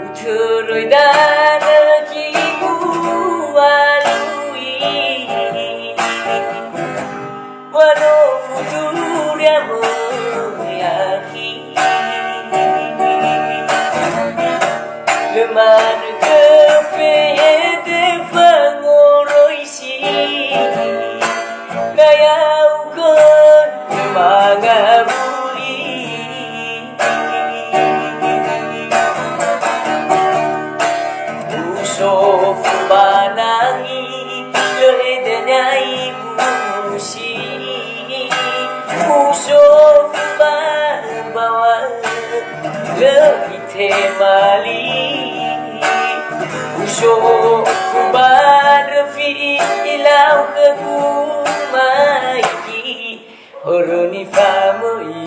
Utòròi Danò Khigu Ualui'Ò Walau futuriamo Leman kepede pangoroi si Kayau kon mangabuli Usop banangi leedanyai busi Usop bawa lebih temali Usop badrefi ilau ke kumaiki Horoni famoi